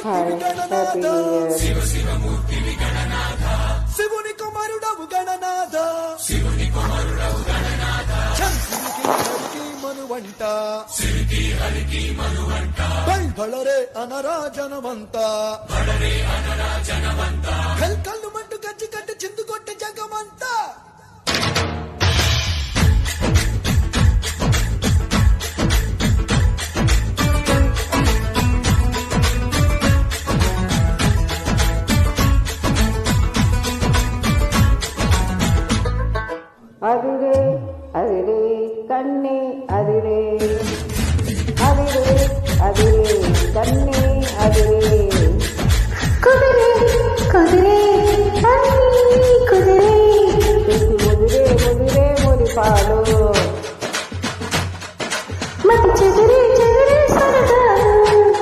గణనాథ శివ శివ మూర్తి గణనాథ శివుని కుమారుడవు గణనాథ హరికి మనువంట హరికి మనువంట బళరే అనరాజనవంత కల్కల్లు మంటు గజ్జి కట్టి చిందు కొట్టి జగమంతా அதிரே அதிரே கண்ணே அதிரே அதிரே அதிரே கண்ணே